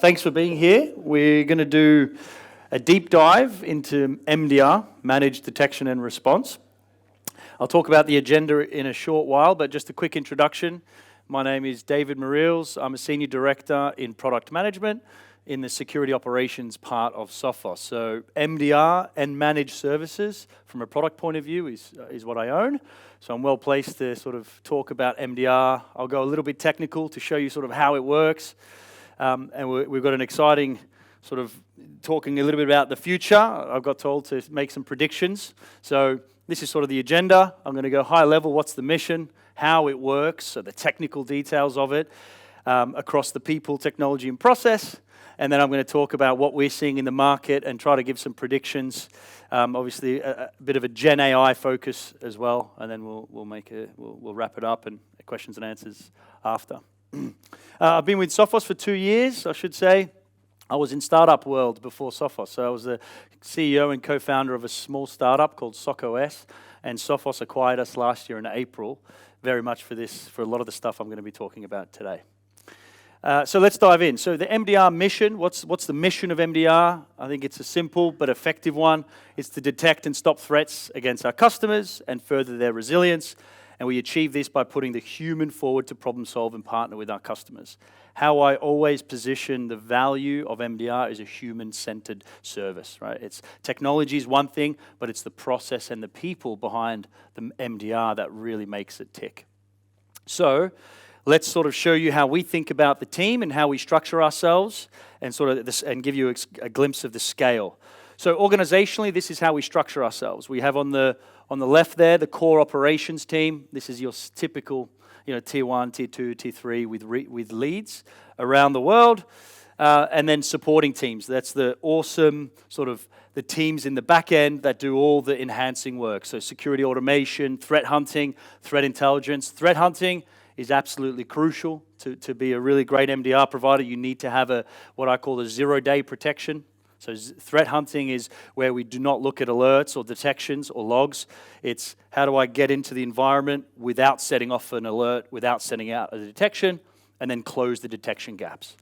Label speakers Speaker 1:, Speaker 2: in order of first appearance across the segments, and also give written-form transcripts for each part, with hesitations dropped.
Speaker 1: Thanks for being here. We're going to do a deep dive into MDR, Managed Detection and Response. I'll talk about the agenda in a short while, but just a quick introduction. My name is David Mareels. I'm a Senior Director in Product Management in the Security Operations part of SOPHOS. So MDR and Managed Services, from a product point of view, is what I own. So I'm well placed to sort of talk about MDR. I'll go a little bit technical to show you sort of how it works. And we've got an exciting sort of talking a little bit about the future. I've got told to make some predictions. So this is sort of the agenda. I'm going to go high level, what's the mission, how it works, so the technical details of it, across the people, technology, and process. And then I'm going to talk about what we're seeing in the market and try to give some predictions. Obviously, a bit of a Gen AI focus as well. And then we'll wrap it up and questions and answers after. I've been with SOPHOS for 2 years, I should say. I was in startup world before SOPHOS. So I was the CEO and co-founder of a small startup called SOHOS, and SOPHOS acquired us last year in April, very much for a lot of the stuff I'm going to be talking about today. So let's dive in. So the MDR mission, what's the mission of MDR? I think it's a simple but effective one. It's to detect and stop threats against our customers and further their resilience. And we achieve this by putting the human forward to problem solve and partner with our customers. How I always position the value of MDR is a human-centered service, right? It's technology is one thing, but it's the process and the people behind the MDR that really makes it tick. So let's sort of show you how we think about the team and how we structure ourselves, and sort of this, and give you a glimpse of the scale. So organizationally, this is how we structure ourselves. We have on the left there, the core operations team. This is your typical, tier 1, tier 2, tier 3 with leads around the world. And then supporting teams. That's the awesome sort of the teams in the back end that do all the enhancing work. So security automation, threat hunting, threat intelligence. Threat hunting is absolutely crucial to be a really great MDR provider. You need to have what I call a zero-day protection. So threat hunting is where we do not look at alerts or detections or logs. It's how do I get into the environment without setting off an alert, without sending out a detection, and then close the detection gaps.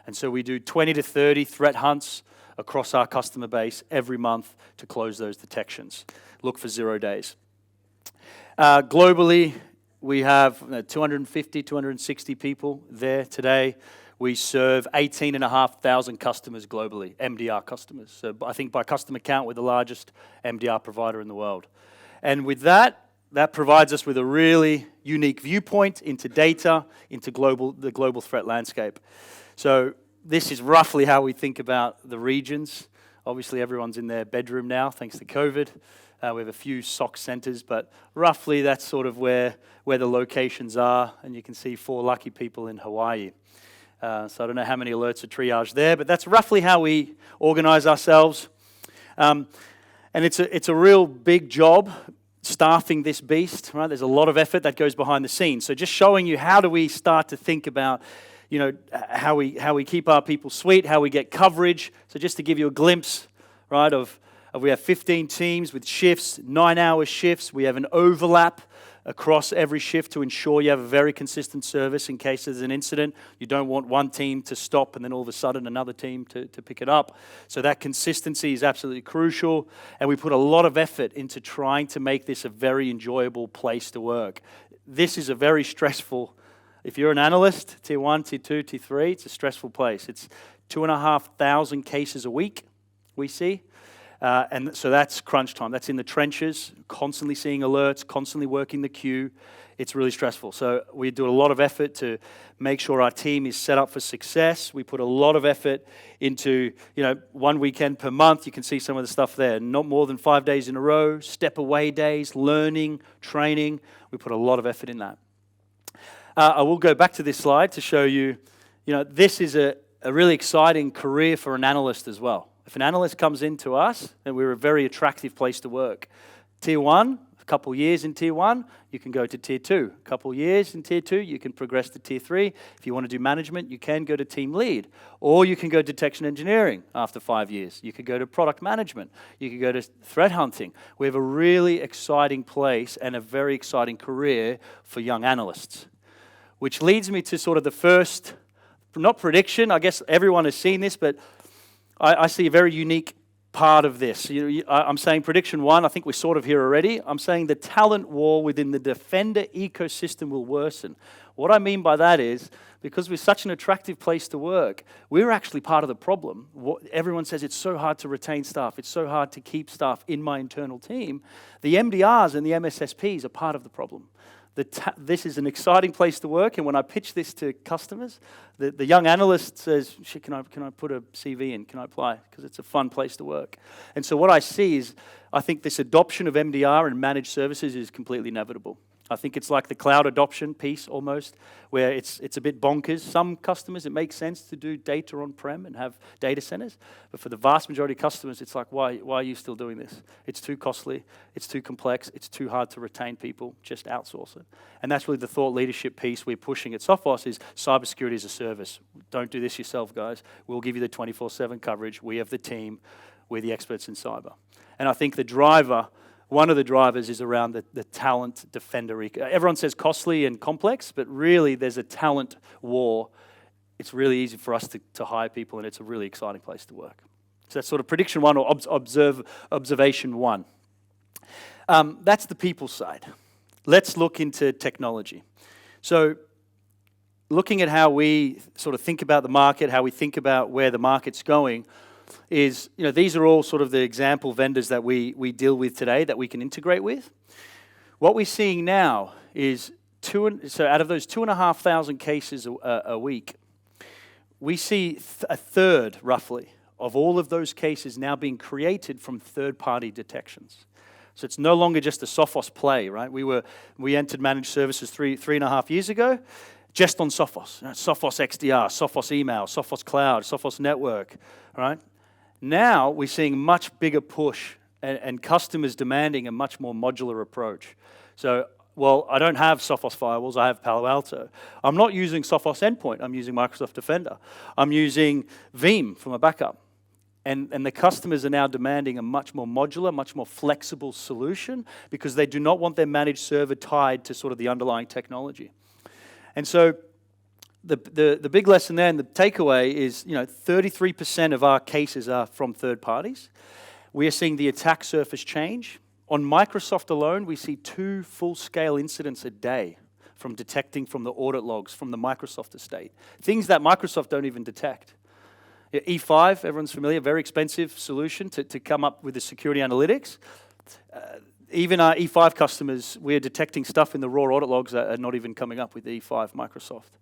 Speaker 1: And so we do 20 to 30 threat hunts across our customer base every month to close those detections. Look for 0 days. Globally, we have 250, 260 people there today. We serve 18,500 customers globally, MDR customers. So I think by customer count, we're the largest MDR provider in the world. And with that provides us with a really unique viewpoint into data, into the global threat landscape. So this is roughly how we think about the regions. Obviously, everyone's in their bedroom now, thanks to COVID. We have a few SOC centers, but roughly that's sort of where the locations are. And you can see 4 lucky people in Hawaii. So I don't know how many alerts are triaged there, but that's roughly how we organize ourselves. And it's a real big job staffing this beast, right? There's a lot of effort that goes behind the scenes. So just showing you how do we start to think about, how we keep our people sweet, how we get coverage. So just to give you a glimpse, right, of we have 15 teams with shifts, 9-hour shifts. We have an overlap across every shift to ensure you have a very consistent service in case there's an incident. You don't want one team to stop and then all of a sudden another team to pick it up. So that consistency is absolutely crucial. And we put a lot of effort into trying to make this a very enjoyable place to work. This is a very stressful, if you're an analyst, tier 1, tier 2, tier 3, it's a stressful place. It's 2,500 cases a week we see. And so that's crunch time. That's in the trenches, constantly seeing alerts, constantly working the queue. It's really stressful. So we do a lot of effort to make sure our team is set up for success. We put a lot of effort into, 1 weekend per month. You can see some of the stuff there. Not more than 5 days in a row, step away days, learning, training. We put a lot of effort in that. I will go back to this slide to show you, this is a really exciting career for an analyst as well. If an analyst comes into us, then we're a very attractive place to work. Tier 1, a couple years in Tier 1, you can go to Tier 2. A couple years in Tier 2, you can progress to Tier 3. If you want to do management, you can go to team lead. Or you can go detection engineering after 5 years. You could go to product management. You could go to threat hunting. We have a really exciting place and a very exciting career for young analysts. Which leads me to sort of the first not prediction, I guess everyone has seen this, but I see a very unique part of this. I'm saying prediction one, I think we're sort of here already. I'm saying the talent war within the Defender ecosystem will worsen. What I mean by that is, because we're such an attractive place to work, we're actually part of the problem. Everyone says it's so hard to retain staff, it's so hard to keep staff in my internal team. The MDRs and the MSSPs are part of the problem. This is an exciting place to work, and when I pitch this to customers, the young analyst says, "Shit, can I put a CV in? Can I apply? Because it's a fun place to work." And so what I see is, I think this adoption of MDR and managed services is completely inevitable. I think it's like the cloud adoption piece almost, where it's a bit bonkers. Some customers, it makes sense to do data on-prem and have data centers, but for the vast majority of customers, it's like, why are you still doing this? It's too costly, it's too complex, it's too hard to retain people, just outsource it. And that's really the thought leadership piece we're pushing at SOPHOS is cybersecurity as a service. Don't do this yourself, guys. We'll give you the 24/7 coverage. We have the team. We're the experts in cyber. And I think one of the drivers is around the talent defender. Everyone says costly and complex, but really there's a talent war. It's really easy for us to hire people, and it's a really exciting place to work. So that's sort of prediction one, or observation one. That's the people side. Let's look into technology. So looking at how we sort of think about the market, how we think about where the market's going, is, these are all sort of the example vendors that we deal with today that we can integrate with. What we're seeing now is, so out of those 2,500 cases a week, we see a third, roughly, of all of those cases now being created from third-party detections. So it's no longer just a SOPHOS play, right? We entered managed services three and a half years ago, just on SOPHOS. SOPHOS XDR, SOPHOS email, SOPHOS cloud, SOPHOS network, right? Now we're seeing much bigger push and customers demanding a much more modular approach. So, well, I don't have SOPHOS firewalls, I have Palo Alto. I'm not using SOPHOS endpoint, I'm using Microsoft Defender. I'm using Veeam for my backup. And the customers are now demanding a much more modular, much more flexible solution because they do not want their managed server tied to sort of the underlying technology. And so the big lesson there and the takeaway is, 33% of our cases are from third parties. We are seeing the attack surface change. On Microsoft alone, we see 2 full-scale incidents a day from detecting from the audit logs from the Microsoft estate. Things that Microsoft don't even detect. E5, everyone's familiar, very expensive solution to come up with the security analytics. Even our E5 customers, we're detecting stuff in the raw audit logs that are not even coming up with E5 Microsoft.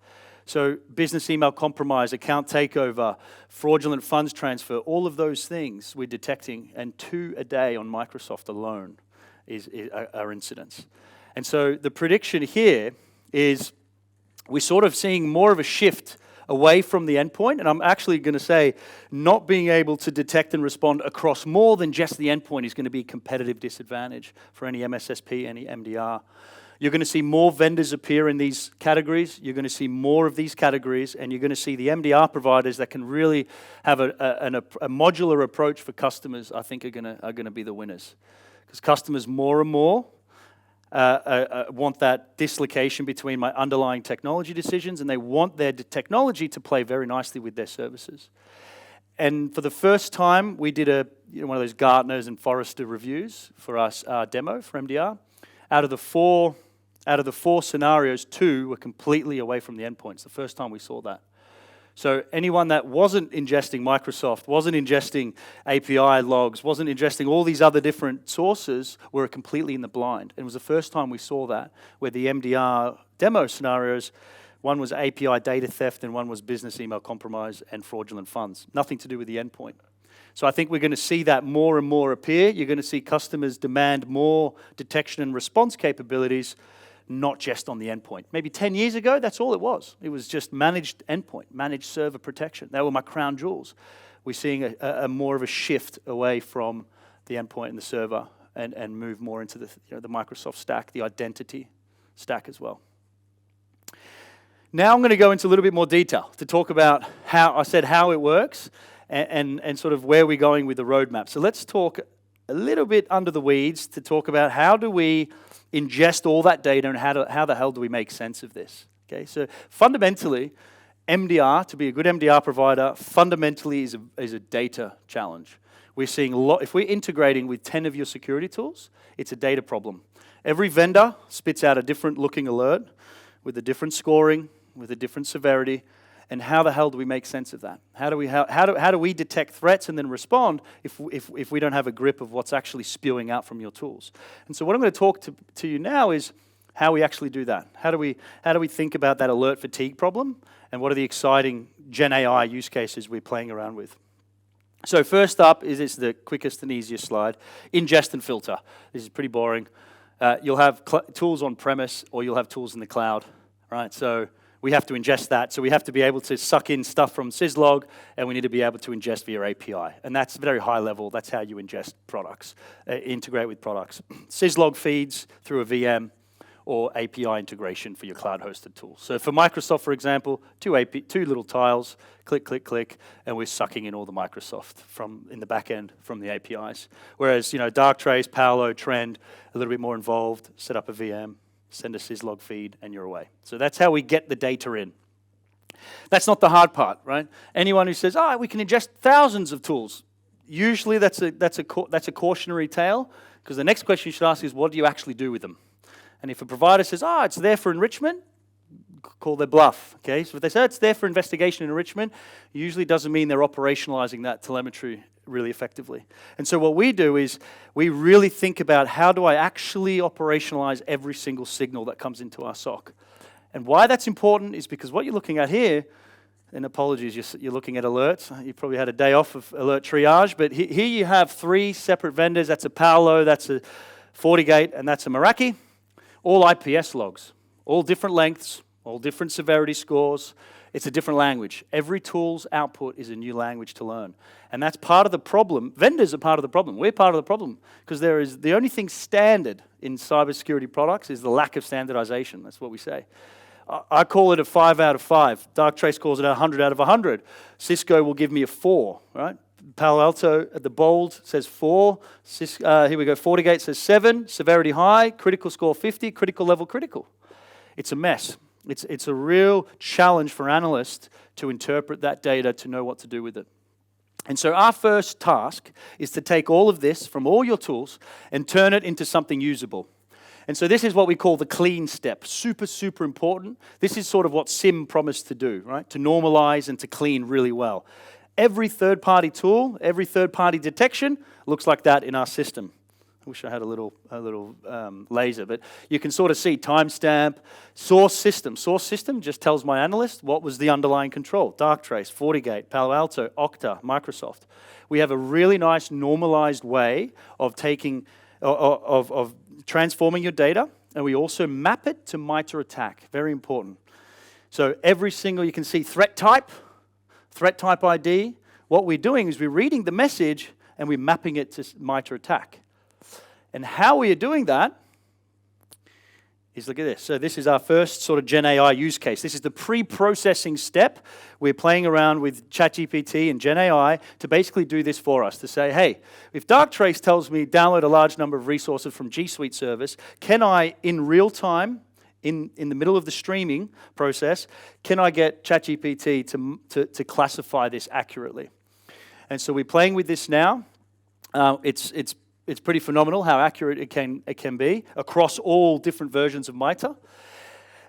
Speaker 1: So business email compromise, account takeover, fraudulent funds transfer, all of those things we're detecting, and 2 a day on Microsoft alone are incidents. And so the prediction here is we're sort of seeing more of a shift away from the endpoint, and I'm actually going to say not being able to detect and respond across more than just the endpoint is going to be a competitive disadvantage for any MSSP, any MDR. You're going to see more vendors appear in these categories. You're going to see more of these categories, and you're going to see the MDR providers that can really have a modular approach for customers, I think, are going to be the winners. Because customers more and more want that dislocation between my underlying technology decisions, and they want their technology to play very nicely with their services. And for the first time, we did one of those Gartners and Forrester reviews for us demo for MDR. Out of the four scenarios, 2 were completely away from the endpoints. The first time we saw that. So anyone that wasn't ingesting Microsoft, wasn't ingesting API logs, wasn't ingesting all these other different sources, were completely in the blind. And it was the first time we saw that, where the MDR demo scenarios, one was API data theft and one was business email compromise and fraudulent funds. Nothing to do with the endpoint. So I think we're going to see that more and more appear. You're going to see customers demand more detection and response capabilities, not just on the endpoint. Maybe 10 years ago, that's all it was. It was just managed endpoint, managed server protection. They were my crown jewels. We're seeing a more of a shift away from the endpoint and the server and move more into the Microsoft stack, the identity stack as well. Now I'm going to go into a little bit more detail to talk about how it works and sort of where we're going with the roadmap. So let's talk a little bit under the weeds to talk about how do we ingest all that data and how the hell do we make sense of this. Okay, so fundamentally, MDR, to be a good MDR provider, fundamentally is a data challenge. We're seeing if we're integrating with 10 of your security tools, it's a data problem. Every vendor spits out a different looking alert with a different scoring, with a different severity, and how the hell do we make sense of that? How do we detect threats and then respond if we don't have a grip of what's actually spewing out from your tools? And so what I'm going to talk to you now is how we actually do that. How do we think about that alert fatigue problem, and what are the exciting Gen AI use cases we're playing around with? So first up is the quickest and easiest slide, ingest and filter. This is pretty boring. You'll have tools on premise, or you'll have tools in the cloud, right? So we have to ingest that, so we have to be able to suck in stuff from Syslog, and we need to be able to ingest via API. And that's very high level. That's how you ingest products, integrate with products. Syslog feeds through a VM, or API integration for your cloud-hosted tools. So for Microsoft, for example, two little tiles, click, click, click, and we're sucking in all the Microsoft in the back end from the APIs. Whereas, Darktrace, Paolo, Trend, a little bit more involved, set up a VM, send a Syslog feed, and you're away. So that's how we get the data in. That's not the hard part, right? Anyone who says, we can ingest thousands of tools, usually that's a cautionary tale, because the next question you should ask is, what do you actually do with them? And if a provider says, it's there for enrichment, call their bluff, okay? So if they say it's there for investigation and enrichment, it usually doesn't mean they're operationalizing that telemetry really effectively. And so what we do is we really think about, how do I actually operationalize every single signal that comes into our SOC? And why that's important is because what you're looking at here, and apologies, you're looking at alerts. You probably had a day off of alert triage, but here you have 3 separate vendors. That's a Paolo, that's a FortiGate, and that's a Meraki. All IPS logs, all different lengths, all different severity scores. It's a different language. Every tool's output is a new language to learn. And that's part of the problem. Vendors are part of the problem. We're part of the problem, because the only thing standard in cybersecurity products is the lack of standardization. That's what we say. I call it a 5 out of 5. Darktrace calls it a 100 out of 100. Cisco will give me a 4, right? Palo Alto at the bold says 4. Here we go. FortiGate says 7. Severity high. Critical score 50. Critical level critical. It's a mess. It's a real challenge for analysts to interpret that data, to know what to do with it. And so our first task is to take all of this from all your tools and turn it into something usable. And so this is what we call the clean step. Super, super important. This is sort of what SIM promised to do, right? To normalize and to clean really well. Every third-party tool, every third-party detection looks like that in our system. I wish I had a little laser, but you can sort of see timestamp, source system. Source system just tells my analyst what was the underlying control. Darktrace, FortiGate, Palo Alto, Okta, Microsoft. We have a really nice normalized way of of transforming your data, and we also map it to MITRE ATT&CK. Very important. So every single, you can see threat type ID. What we're doing is we're reading the message and we're mapping it to MITRE ATT&CK. And how we are doing that is, look at this. So this is our first sort of Gen AI use case. This is the pre-processing step. We're playing around with ChatGPT and Gen AI to basically do this for us, to say, hey, if Darktrace tells me download a large number of resources from G Suite service, can I, in real time, in the middle of the streaming process, can I get ChatGPT to classify this accurately? And so we're playing with this now. It's pretty phenomenal how accurate it can be across all different versions of MITRE.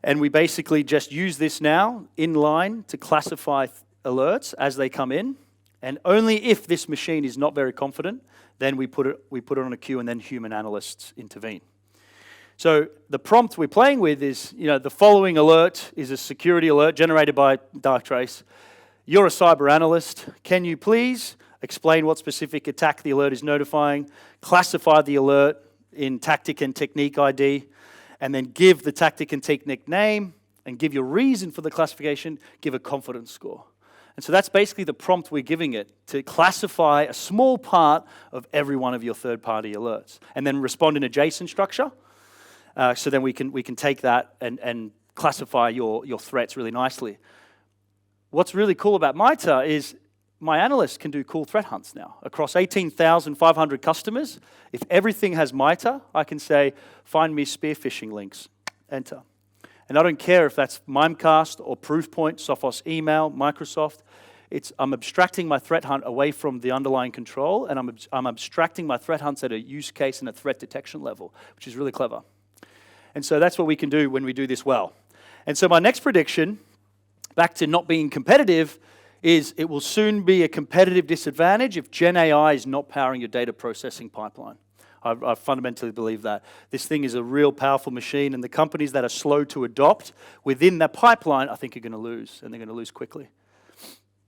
Speaker 1: And we basically just use this now in line to classify alerts as they come in. And only if this machine is not very confident, then we put it on a queue, and then human analysts intervene. So the prompt we're playing with is, the following alert is a security alert generated by Darktrace. You're a cyber analyst. Can you please explain what specific attack the alert is notifying, classify the alert in tactic and technique ID, and then give the tactic and technique name, and give your reason for the classification, give a confidence score. And so that's basically the prompt we're giving it, to classify a small part of every one of your third-party alerts, and then respond in a JSON structure. So then we can take that and classify your threats really nicely. What's really cool about MITRE is my analysts can do cool threat hunts now across 18,500 customers. If everything has MITRE, I can say, find me spear phishing links, enter. And I don't care if that's Mimecast or Proofpoint, SOPHOS email, Microsoft. I'm abstracting my threat hunt away from the underlying control, and I'm abstracting my threat hunts at a use case and a threat detection level, which is really clever. And so that's what we can do when we do this well. And so my next prediction, back to not being competitive, is it will soon be a competitive disadvantage if Gen AI is not powering your data processing pipeline. I fundamentally believe that. This thing is a real powerful machine, and the companies that are slow to adopt within that pipeline, I think, are going to lose, and they're going to lose quickly.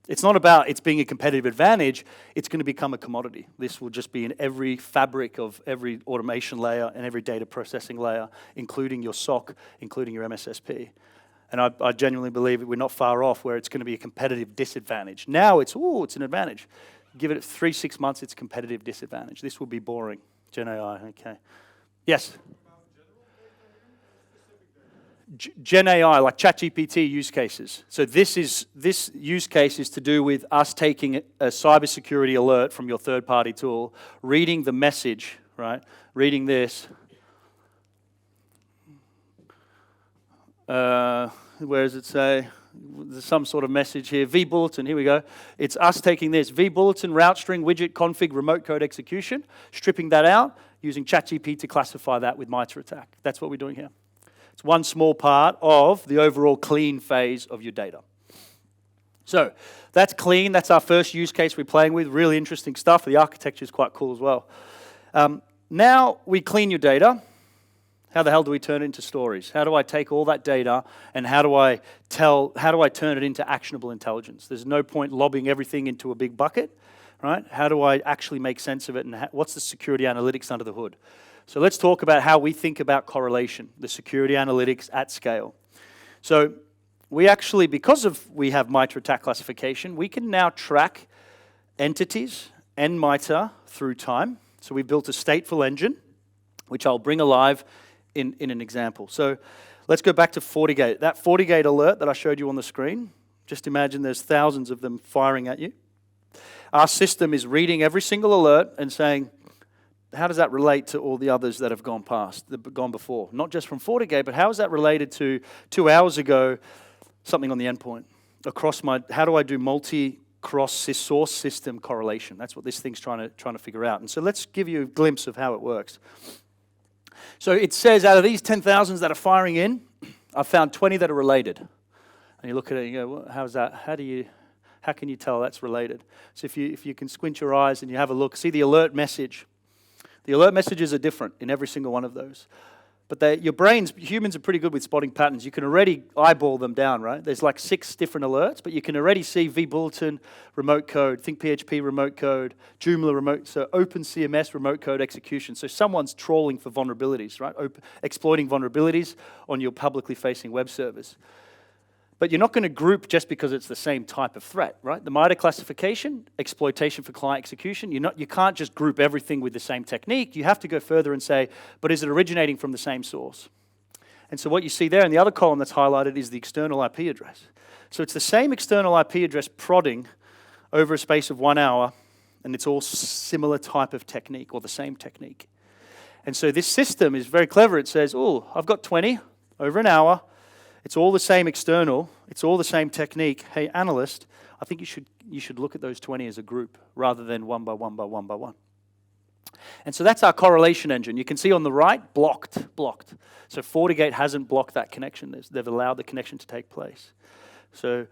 Speaker 1: It's not about it's being a competitive advantage, it's going to become a commodity. This will just be in every fabric of every automation layer and every data processing layer, including your SOC, including your MSSP. And I genuinely believe we're not far off where it's going to be a competitive disadvantage. Now it's an advantage. Give it 3-6 months, it's a competitive disadvantage. This will be boring. Gen AI, okay. Yes? Gen AI, like ChatGPT use cases. So this use case is to do with us taking a cyber security alert from your third-party tool, reading the message, right? Reading this. Where does it say? There's some sort of message here. vBulletin, here we go. It's us taking this. vBulletin, route string, widget, config, remote code execution, stripping that out, using ChatGPT to classify that with MITRE ATT&CK. That's what we're doing here. It's one small part of the overall clean phase of your data. So that's clean. That's our first use case we're playing with. Really interesting stuff. The architecture is quite cool as well. Now we clean your data. How the hell do we turn it into stories? How do I take all that data and how do I turn it into actionable intelligence? There's no point lobbing everything into a big bucket, right? How do I actually make sense of it and what's the security analytics under the hood? So let's talk about how we think about correlation, the security analytics at scale. So we actually, because we have MITRE ATT&CK classification, we can now track entities and MITRE through time. So we built a stateful engine, which I'll bring alive in an example. So let's go back to FortiGate. That FortiGate alert that I showed you on the screen, just imagine there's thousands of them firing at you. Our system is reading every single alert and saying, how does that relate to all the others that have gone past, that have gone before? Not just from FortiGate, but how is that related to 2 hours ago, something on the endpoint? How do I do multi-cross source system correlation? That's what this thing's trying to figure out. And so let's give you a glimpse of how it works. So it says out of these 10,000s that are firing in, I've found 20 that are related. And you look at it and you go, well, how's that? How can you tell that's related? So if you can squint your eyes and you have a look, see the alert message. The alert messages are different in every single one of those. But humans are pretty good with spotting patterns. You can already eyeball them down, right? There's like 6 different alerts, but you can already see vBulletin remote code, Think PHP remote code, Joomla remote, so OpenCMS remote code execution. So someone's trawling for vulnerabilities, right? Exploiting vulnerabilities on your publicly facing web servers. But you're not going to group just because it's the same type of threat, right? The MITRE classification, exploitation for client execution, you can't just group everything with the same technique. You have to go further and say, but is it originating from the same source? And so what you see there in the other column that's highlighted is the external IP address. So it's the same external IP address prodding over a space of 1 hour, and it's all similar type of technique or the same technique. And so this system is very clever. It says, oh, I've got 20 over an hour. It's all the same external. It's all the same technique. Hey, analyst, I think you should look at those 20 as a group rather than one by one by one by one. And so that's our correlation engine. You can see on the right, blocked. So FortiGate hasn't blocked that connection. They've allowed the connection to take place. So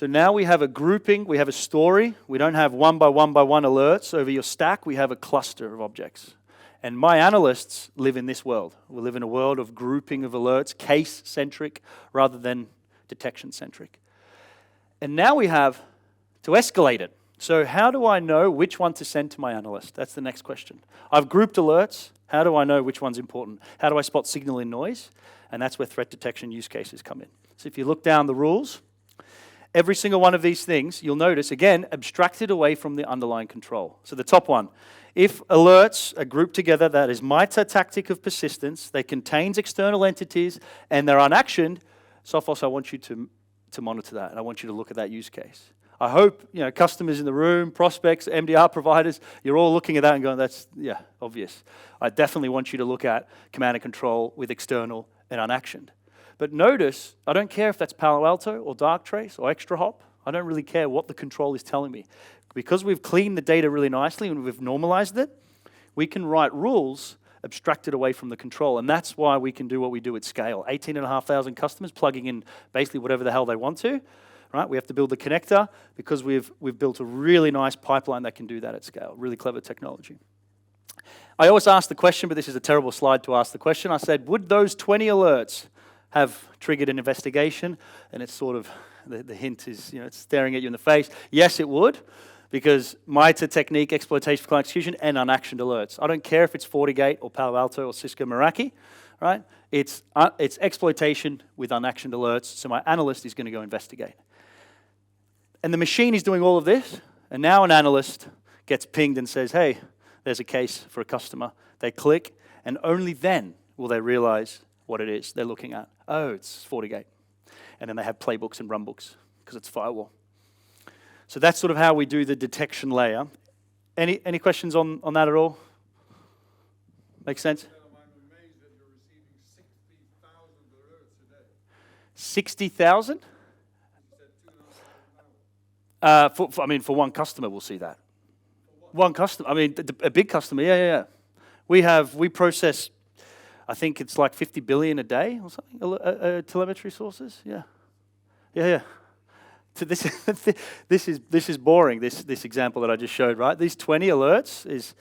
Speaker 1: now we have a grouping. We have a story. We don't have one by one alerts over your stack. We have a cluster of objects. And my analysts live in this world. We live in a world of grouping of alerts, case-centric rather than detection-centric. And now we have to escalate it. So how do I know which one to send to my analyst? That's the next question. I've grouped alerts. How do I know which one's important? How do I spot signal in noise? And that's where threat detection use cases come in. So if you look down the rules, every single one of these things, you'll notice, again, abstracted away from the underlying control. So the top one, if alerts are grouped together, that is MITRE tactic of persistence, they contains external entities, and they're unactioned, SOPHOS, I want you to monitor that, and I want you to look at that use case. I hope, customers in the room, prospects, MDR providers, you're all looking at that and going, that's, obvious. I definitely want you to look at command and control with external and unactioned. But notice, I don't care if that's Palo Alto or Darktrace or Extra Hop. I don't really care what the control is telling me. Because we've cleaned the data really nicely and we've normalized it, we can write rules abstracted away from the control. And that's why we can do what we do at scale. 18,500 customers plugging in basically whatever the hell they want to. Right? We have to build the connector because we've built a really nice pipeline that can do that at scale. Really clever technology. I always ask the question, but this is a terrible slide to ask the question. I said, would those 20 alerts have triggered an investigation? And it's sort of, the hint is, it's staring at you in the face. Yes, it would, because MITRE technique, exploitation for client execution, and unactioned alerts. I don't care if it's FortiGate or Palo Alto or Cisco Meraki, right? It's exploitation with unactioned alerts, so my analyst is going to go investigate. And the machine is doing all of this, and now an analyst gets pinged and says, hey, there's a case for a customer. They click, and only then will they realize what it is they're looking at. Oh, it's FortiGate. And then they have playbooks and runbooks, because it's firewall. So that's sort of how we do the detection layer. Any questions on that at all? Make sense?
Speaker 2: I'm amazed that you're receiving 60,000 alerts a day.
Speaker 1: 60,000? For one customer, we'll see that. One customer, a big customer, yeah. We process, I think it's like 50 billion a day or something, telemetry sources, yeah. So this is boring, this example that I just showed, right? These 20 alerts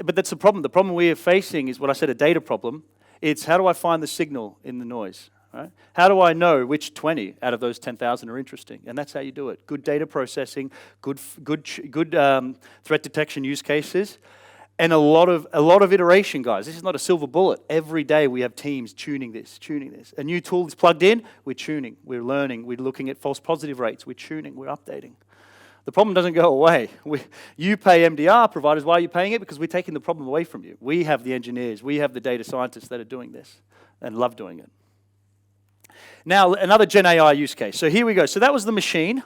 Speaker 1: but that's the problem. The problem we are facing is what I said, a data problem. It's how do I find the signal in the noise? Right? How do I know which 20 out of those 10,000 are interesting? And that's how you do it. Good data processing, good threat detection use cases, and a lot of iteration, guys. This is not a silver bullet. Every day we have teams tuning this. A new tool is plugged in, we're tuning, we're learning, we're looking at false positive rates, we're tuning, we're updating. The problem doesn't go away. You pay MDR providers. Why are you paying it? Because we're taking the problem away from you. We have the engineers, we have the data scientists that are doing this and love doing it. Now, another Gen AI use case. So here we go. So that was the machine.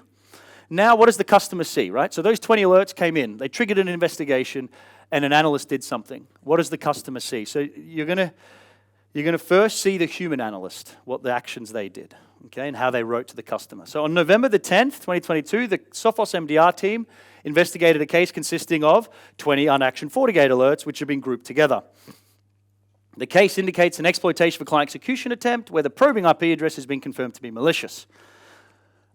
Speaker 1: Now, what does the customer see, right? So those 20 alerts came in. They triggered an investigation, and an analyst did something. What does the customer see? So you're gonna first see the human analyst, what the actions they did, okay, and how they wrote to the customer. So on November the 10th, 2022, the SOPHOS MDR team investigated a case consisting of 20 unactioned FortiGate alerts, which have been grouped together. The case indicates an exploitation for client execution attempt where the probing IP address has been confirmed to be malicious.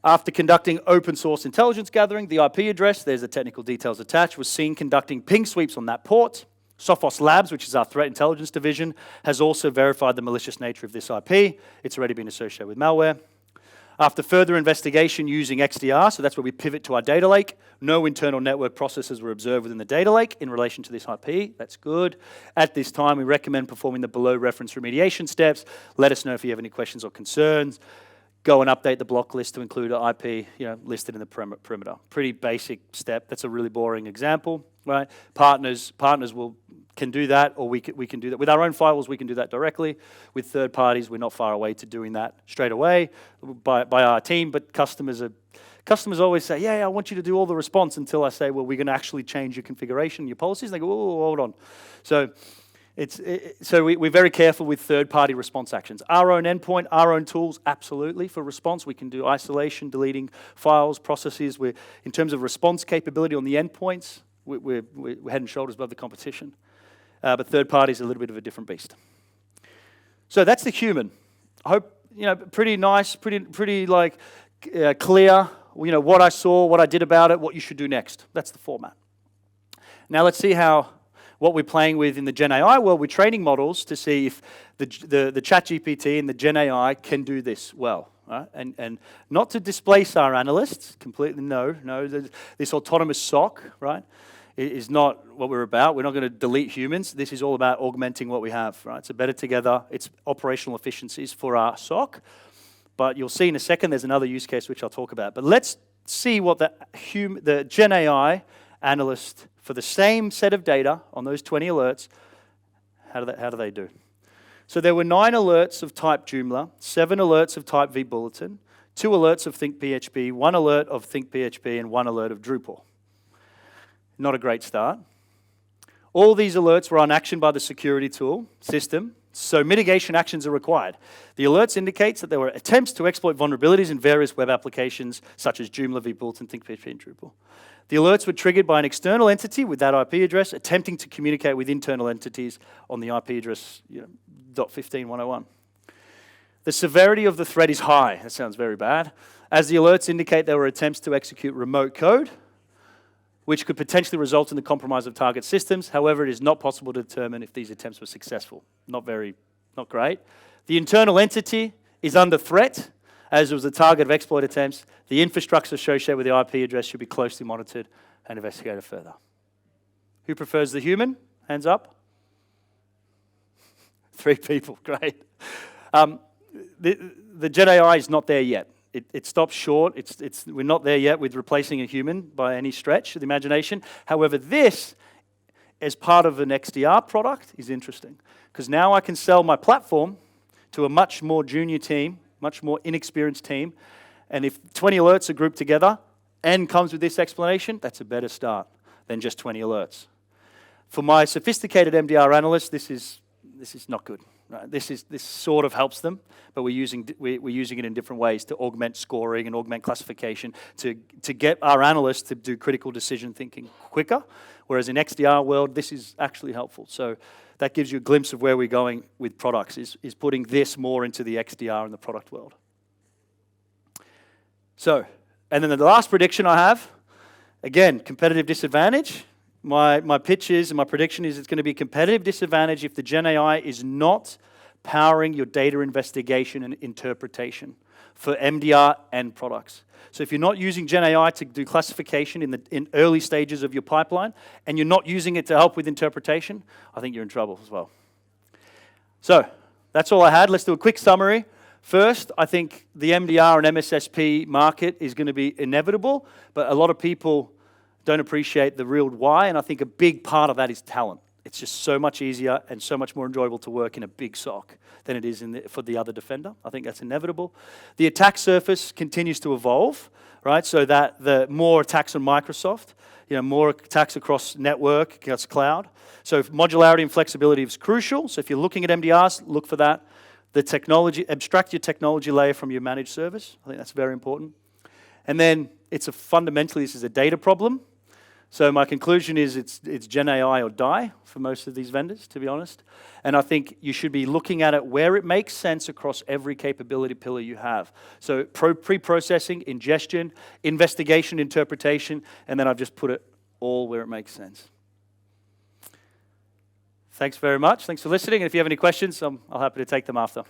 Speaker 1: After conducting open source intelligence gathering, the IP address, there's the technical details attached, was seen conducting ping sweeps on that port. SOPHOS Labs, which is our threat intelligence division, has also verified the malicious nature of this IP. It's already been associated with malware. After further investigation using XDR, so that's where we pivot to our data lake, no internal network processes were observed within the data lake in relation to this IP. That's good. At this time, we recommend performing the below reference remediation steps. Let us know if you have any questions or concerns. Go and update the block list to include an IP listed in the perimeter. Pretty basic step. That's a really boring example, right? Partners can do that, or we can do that. With our own firewalls, we can do that directly. With third parties, we're not far away to doing that straight away by our team, but customers always say, yeah, I want you to do all the response, until I say, well, we're going to actually change your configuration, your policies. And they go, oh, hold on. So we're very careful with third-party response actions. Our own endpoint, our own tools, absolutely. For response, we can do isolation, deleting files, processes. In terms of response capability on the endpoints, we're head and shoulders above the competition. But third party is a little bit of a different beast. So that's the human. I hope, pretty nice, pretty like clear, what I saw, what I did about it, what you should do next. That's the format. Now let's see what we're playing with in the Gen AI world. We're training models to see if the ChatGPT and the Gen AI can do this well. Right? And not to displace our analysts, completely no. This autonomous SOC, right, is not what we're about. We're not going to delete humans. This is all about augmenting what we have, right? So better together. It's operational efficiencies for our SOC. But you'll see in a second there's another use case which I'll talk about. But let's see what the Gen AI analyst, for the same set of data on those 20 alerts, how do they do? So there were 9 alerts of type Joomla, 7 alerts of type vBulletin, 2 alerts of ThinkPHP, 1 alert of ThinkPHP, and 1 alert of Drupal. Not a great start. All these alerts were unactioned by the security tool system, So mitigation actions are required. The alerts indicates that there were attempts to exploit vulnerabilities in various web applications, such as Joomla, vBulletin, ThinkPHP, and Drupal. The alerts were triggered by an external entity with that IP address attempting to communicate with internal entities on the IP address .15.101. The severity of the threat is high. That sounds very bad. As the alerts indicate, there were attempts to execute remote code, which could potentially result in the compromise of target systems. However, it is not possible to determine if these attempts were successful. Not great. The internal entity is under threat, as it was the target of exploit attempts. The infrastructure associated with the IP address should be closely monitored and investigated further. Who prefers the human? Hands up. 3 people, great. The Gen AI is not there yet. It stops short. We're not there yet with replacing a human by any stretch of the imagination. However, this, as part of an XDR product, is interesting. Because now I can sell my platform to a much more junior team, much more inexperienced team. And if 20 alerts are grouped together and comes with this explanation, that's a better start than just 20 alerts. For my sophisticated MDR analysts, this is not good. Right? This sort of helps them, but we're using it in different ways to augment scoring and augment classification to get our analysts to do critical decision thinking quicker. Whereas in XDR world, this is actually helpful. So that gives you a glimpse of where we're going with products, is putting this more into the XDR and the product world. So, and then the last prediction I have, again, competitive disadvantage. My pitch is, and my prediction is, it's going to be a competitive disadvantage if the Gen AI is not powering your data investigation and interpretation for MDR and products. So if you're not using Gen AI to do classification in early stages of your pipeline, and you're not using it to help with interpretation, I think you're in trouble as well. So that's all I had. Let's do a quick summary. First, I think the MDR and MSSP market is going to be inevitable, but a lot of people don't appreciate the real why, and I think a big part of that is talent. It's just so much easier and so much more enjoyable to work in a big SOC than it is for the other defender. I think that's inevitable. The attack surface continues to evolve, right? So that the more attacks on Microsoft, more attacks across network, across cloud. So modularity and flexibility is crucial. So if you're looking at MDRs, look for that. The technology, abstract your technology layer from your managed service. I think that's very important. And then fundamentally, this is a data problem. So my conclusion is it's Gen AI or die for most of these vendors, to be honest. And I think you should be looking at it where it makes sense across every capability pillar you have. So pre-processing, ingestion, investigation, interpretation, and then I've just put it all where it makes sense. Thanks very much. Thanks for listening. And if you have any questions, I'll happy to take them after.